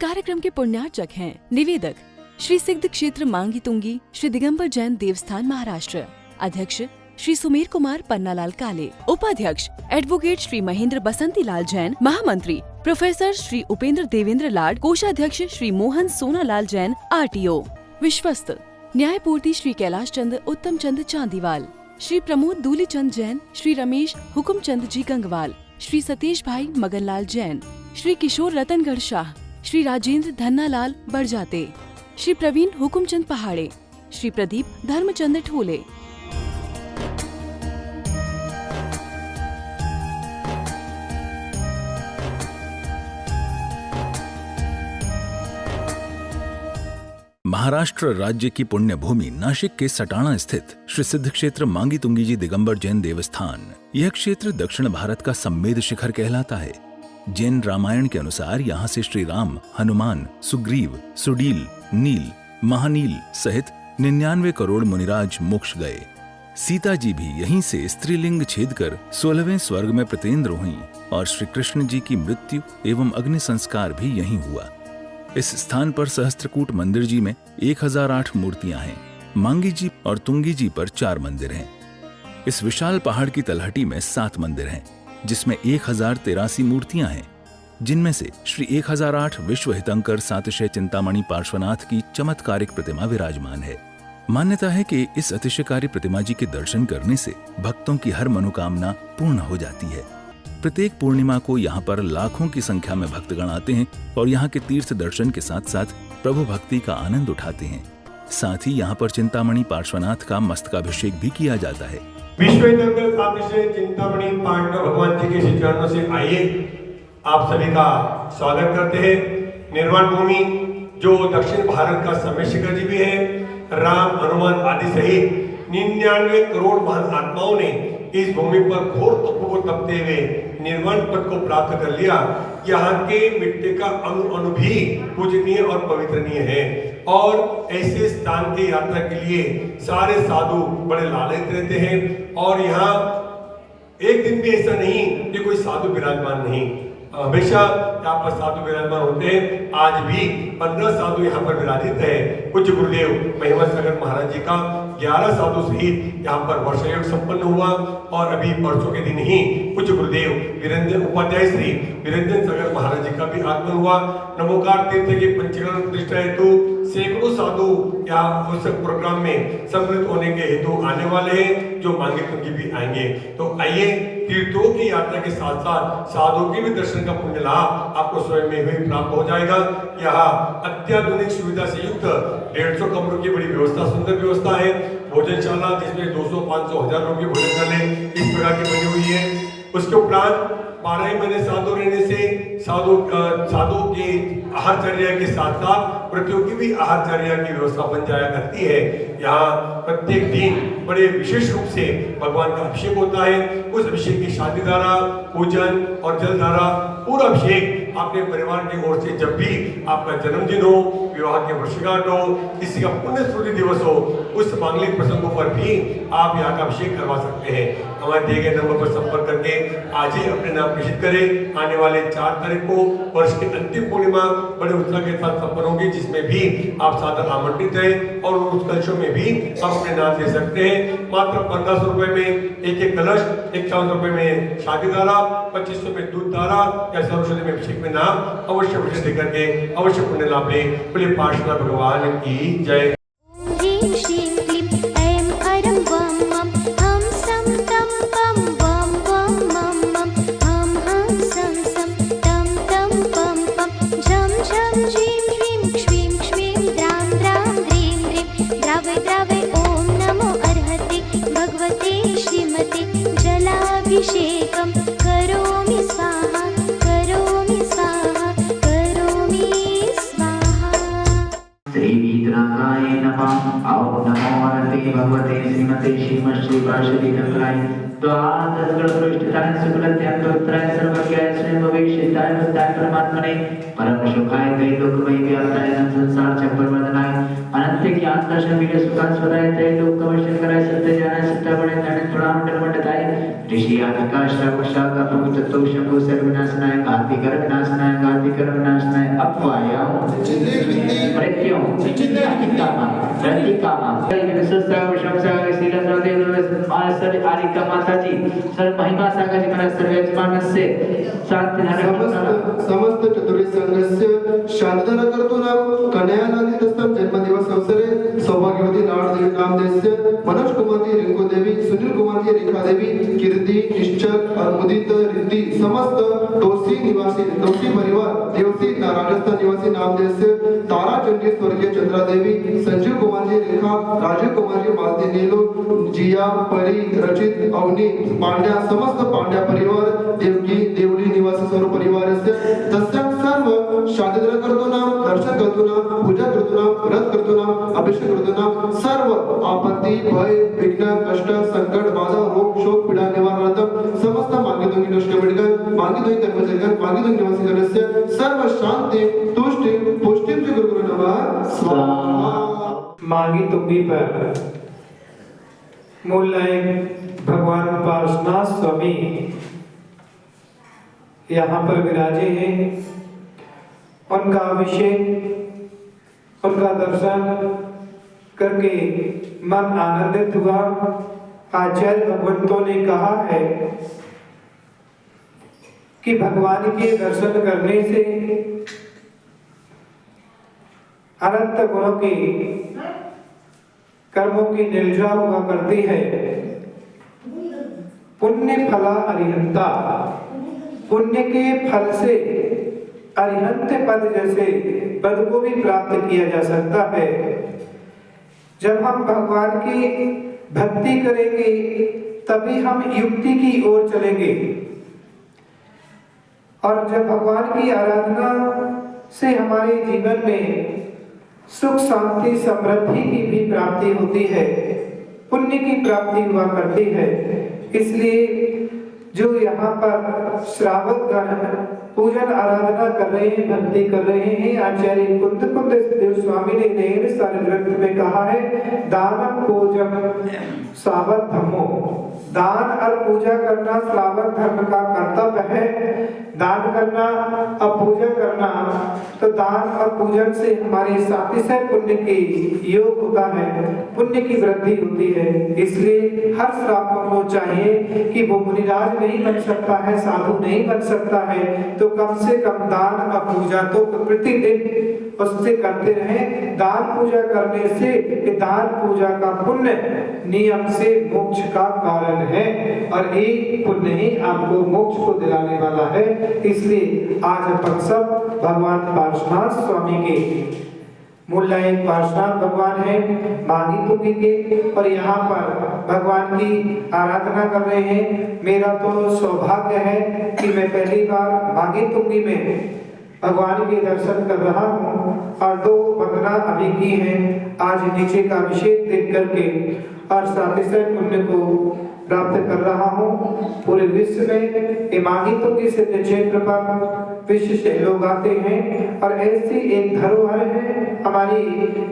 कार्यक्रम के पुण्यार्चक हैं निवेदक श्री सिद्ध क्षेत्र मांगी तुंगी श्री दिगंबर जैन देवस्थान महाराष्ट्र, अध्यक्ष श्री सुमेर कुमार पन्नालाल काले, उपाध्यक्ष एडवोकेट श्री महेंद्र बसंती लाल जैन, महामंत्री प्रोफेसर श्री उपेंद्र देवेंद्र लाड, कोषाध्यक्ष श्री मोहन सोनालाल जैन RTO, विश्वस्त न्यायपूर्ति श्री कैलाश चंद उत्तम चंद चांदीवाल, श्री प्रमोद दूलीचंद जैन, श्री रमेश हुकुमचंद जी गंगवाल, श्री सतीश भाई मगनलाल जैन, श्री किशोर रतनगढ़ शाह, श्री राजेंद्र धन्नालाल बरजाते, श्री प्रवीण हुकुमचंद पहाड़े, श्री प्रदीप धर्मचंद ठोले। महाराष्ट्र राज्य की पुण्य भूमि नाशिक के सटाणा स्थित श्री सिद्ध क्षेत्र मांगी तुंगी जी दिगंबर जैन देवस्थान, यह क्षेत्र दक्षिण भारत का सम्मेद शिखर कहलाता है। जैन रामायण के अनुसार यहाँ से श्री राम, हनुमान, सुग्रीव, सुडील, नील, महानील सहित 99 करोड़ मुनिराज मोक्ष गए। सीता जी भी यहीं से स्त्रीलिंग छेद कर 16वें स्वर्ग में प्रतेंद्र हुई और श्री कृष्ण जी की मृत्यु एवं अग्नि संस्कार भी यहीं हुआ। इस स्थान पर सहस्त्रकूट मंदिर जी में 1008 मूर्तियां हैं। मांगी जी और तुंगी जी पर 4 मंदिर हैं। इस विशाल पहाड़ की तलहटी में 7 मंदिर हैं, जिसमें 1083 मूर्तियां हैं, जिनमें से श्री 1008 विश्व हितंकर सातिशय चिंतामणि पार्श्वनाथ की चमत्कारिक प्रतिमा विराजमान है। मान्यता है कि इस अतिशयकारी प्रतिमा जी के दर्शन करने से भक्तों की हर मनोकामना पूर्ण हो जाती है। प्रत्येक पूर्णिमा को यहाँ पर लाखों की संख्या में भक्तगण आते हैं और यहाँ के तीर्थ दर्शन के साथ साथ प्रभु भक्ति का आनंद उठाते हैं। साथ ही यहाँ पर चिंतामणि पार्श्वनाथ का मस्तकाभिषेक भी किया जाता है। विश्व हितंकर सातिशय चिंतामणि पांडव भगवान जी के श्री चरणों से आइए आप सभी का स्वागत करते हैं। निर्वाण भूमि जो दक्षिण भारत का समय शिखर जी भी है, राम, हनुमान आदि सहित 99 करोड़ महान आत्माओं ने इस भूमि पर घोर तप को तपते हुए निर्वाण पद को प्राप्त कर लिया। यहाँ के मिट्टी का अणु भी पूजनीय और पवित्रनीय है और ऐसे स्थान की यात्रा के लिए सारे साधु बड़े लालयित रहते हैं। और यहाँ एक दिन भी ऐसा नहीं कि कोई साधु विराजमान नहीं, हमेशा यहाँ पर साधु विराजमान होते हैं। आज भी 15 साधु यहाँ पर विराजित है। कुछ गुरुदेव महिमा सागर महाराज जी का 11 साधु सहित यहाँ पर वर्षायोग संपन्न हुआ और अभी परसों के दिन ही कुछ गुरुदेव वीरेंद्र उपाध्याय श्री वीरेंद्र सागर महाराज जी का भी आगमन हुआ। नमोकार तीर्थ की पंचकरण प्रतिष्ठा हेतु सैकड़ों साधु यहाँ उस प्रोग्राम में सम्मिलित होने के हेतु आने वाले हैं, जो मांगी तुंगी भी आएंगे। तो आइए तीर्थों की यात्रा के साथ साथ साधुओं के भी दर्शन का पुण्य लाभ आपको स्वयं में भी प्राप्त हो जाएगा। यहाँ अत्याधुनिक सुविधा से युक्त 150 कमरों की बड़ी व्यवस्था, सुंदर व्यवस्था है। भोजनशाला जिसमें 200, 500, 1000 लोग की भोजन करने इस प्रकार की बनी हुई है। उसके उपरांत 12 महीने साधु रहने से साधु की आहारचर्या के साथ साथ प्रतियों की भी आहारचर्या की व्यवस्था बन जाया करती है। यहाँ प्रत्येक दिन बड़े विशेष रूप से भगवान का अभिषेक होता है। उस अभिषेक की शादी धारा, पूजन और जल धारा, पूरा अभिषेक अपने परिवार की ओर से जब भी आपका जन्मदिन हो, विवाह की वर्षगांठ हो, किसी का पुण्य स्मृति दिवस हो, उस मांगलिक प्रसंगों पर भी आप यहाँ का अभिषेक करवा सकते हैं। हमारे दिए गए नंबर पर संपर्क करके आज ही अपने नाम प्रेषित करें। आने वाले 4 तारीख को वर्ष की अंतिम पूर्णिमा बड़े उत्साह के साथ संपन्न होगी, जिसमें भी आप सादर आमंत्रित हैं और उस कलशों में भी आप अपने नाम दे सकते हैं। मात्र 1500 रुपए में एक कलश, 51 रुपए में शादी धारा, 2500 में दूध धारा या सरस्वती में अभिषेक में नाम अवश्य देकर के अवश्य पुण्य लाभ लें। बोले पार्श्वनाथ भगवान की जय। जलाभिषेकं करोमि स्वाहा, करोमि स्वाहा, करोमि स्वाहा। श्रीविग्रहाय नमः। ॐ नमो हरते भगवते श्रीमते श्रीमश्री पार्षदीनकाय द्वादशगणपृष्ठाय शुक्लत्यान्तोत्तराय सर्वज्ञाय स्वयं भविष्यताय बुद्धाय परमात्मने परम सुखाय त्रैलोक्यमय व्याप्ताय संसार चक्रवर्तनाय अनंत दान दर्शन वीडियो सुखान स्वराय तय लोक कवचन कराय सत्य जानाय सत्य बड़े धन थोड़ा मंडल मंडताय ऋषि आदिका श्रवण शाखा प्रभु तत्व शंभु सर्वनाशनाय घाति कर विनाशनाय अपवाय मृत्यु चित्तामा प्रतिकामा विश्वस्ता विश्वसा शीला सर्वदेव मासर आरिका माता जी सर्व महिमा सागर जी महाराज सर्व यजमानस्य शांति समस्त चतुर्वेद संघस्य शांतना कर्तुना कन्यानादितस्तम जन्मदिवस अवसरे सौभाग्यवती लाडदेवी नामदेस्य मनोज कुमारी रिंकू देवी सुनील कुमारी रेखा देवी कीर्ति निश्चल और मुदित रिद्धि समस्त दोषी निवासी दोषी परिवार देवसी राजस्थान निवासी नामदेस्य तारा चंडी स्वर्गीय चंद्रा देवी संजीव कुमारी रेखा राजीव कुमारी मालती नीलू जिया परी रचित अवनी पांड्या समस्त पांड्या परिवार देवकी देवली निवासी सर्व परिवारस्य तस्यां सर्व शांतिद्र कर्तुना दर्शन कर्तुना पूजा कर्तुना व्रत कर्तुना अभिषेक कर्तुना सर्व आपत्ति भय विघ्न कष्ट संकट बाधा रोग शोक पीडा निवारणार्थम समस्त मार्गदर्शक नष्टवेडकर मार्गदर्शक कर्मचारी मार्गदर्शक निवासी जनस्य सर्व शांति तुष्टि पुष्टि गुरु नमः स्वाहा। मांगी तुंगी पर मूल नायक भगवान पार्श्वनाथ स्वामी यहाँ पर विराजे हैं। उनका अभिषेक उनका दर्शन करके मन आनंदित हुआ। आचार्य भगवंतों ने कहा है कि भगवान के दर्शन करने से अनंत गुणों की कर्मों की निर्जा हुआ करती है। पुण्य फला अरिहंता, पुण्य के फल से अरिहंत पद जैसे पद को भी प्राप्त किया जा सकता है। जब हम भगवान की भक्ति करेंगे तभी हम युक्ति की ओर चलेंगे और जब भगवान की आराधना से हमारे जीवन में सुख शांति समृद्धि की भी प्राप्ति होती है, पुण्य की प्राप्ति हुआ करती है। इसलिए जो यहाँ पर श्रावक गण पूजन आराधना कर रहे हैं, भक्ति कर रहे हैं, आचार्य कुंद देव स्वामी ने नए सारे ग्रंथ में कहा है दानम पूजन श्रावक धर्मो, दान और पूजा करना श्रावक धर्म का कर्तव्य है। दान करना और पूजा करना, तो दान और पूजन से हमारे सातिशय पुण्य की योग होता है, पुण्य की वृद्धि होती है। इसलिए हर श्रावक को चाहिए कि वो मुनिराज नहीं बन सकता है, साधु नहीं बन सकता है, तो कम से कम दान और पूजा तो प्रतिदिन उससे करते रहें। दान पूजा करने से दान पूजा का पुण्य नियम से मोक्ष का कारण है और एक पुण्य ही आपको मोक्ष को दिलाने वाला है। इसलिए आज अपन सब भगवान पार्श्वनाथ स्वामी के मूल नायक पार्श्वनाथ भगवान है मांगी तुंगी के, और यहाँ पर भगवान की आराधना कर रहे हैं। मेरा तो सौभाग्य है कि मैं पहली बार मांगी तुंगी में भगवान के दर्शन कर रहा हूँ और 2 वंदना अभी की हैं। आज नीचे का अभिषेक देख करके और सातिशय पुण्य को प्राप्त कर रहा हूँ। पूरे विश्व में मांगी तुंगी सिद्ध क्षेत्र पर विश्व से लोग आते हैं और ऐसी एक धरोहर है हमारी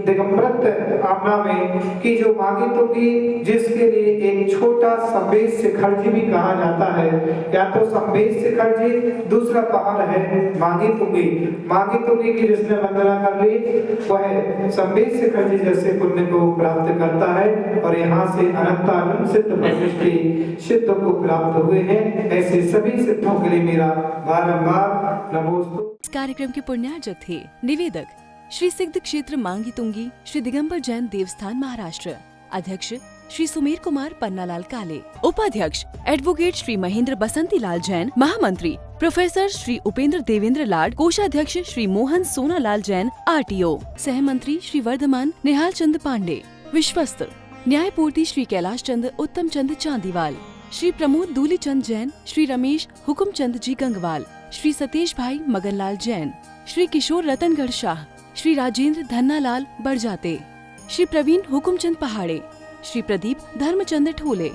दिगंबरत आमना में कि जो मांगी तुंगी, जिसके लिए एक छोटा संबेश शिखर जी भी कहा जाता है, या तो संबेश शिखर जी, दूसरा पहाड़ है मांगी तुंगी। मांगी तुंगी की जिसने वंदना कर ली वह संबेश शिखर जी जैसे पुण्य को प्राप्त करता है और यहाँ से अनंतानंद सिद्ध प्रतिष्ठित सिद्ध को प्राप्त हुए हैं। ऐसे सभी सिद्धों के लिए मेरा बारंबार नमोस्तु। इस कार्यक्रम के पुण्यार्जक थे निवेदक श्री सिद्ध क्षेत्र मांगी तुंगी श्री दिगंबर जैन देवस्थान महाराष्ट्र, अध्यक्ष श्री सुमेर कुमार पन्नालाल काले, उपाध्यक्ष एडवोकेट श्री महेंद्र बसंती लाल जैन, महामंत्री प्रोफेसर श्री उपेंद्र देवेंद्र लाड, कोषाध्यक्ष श्री मोहन सोनालाल जैन RTO, सहमंत्री श्री वर्धमान निहाल चंद पांडे, विश्वस्त न्यायपूर्ति श्री कैलाश चंद उत्तम चंद चांदीवाल, श्री प्रमोद दूली चंद जैन, श्री रमेश हुकुम चंद जी गंगवाल, श्री सतीश भाई मगनलाल जैन, श्री किशोर रतनगढ़ शाह, श्री राजेंद्र धन्नालाल बड़जाते, श्री प्रवीण हुकुमचंद पहाड़े, श्री प्रदीप धर्मचंद ठोले।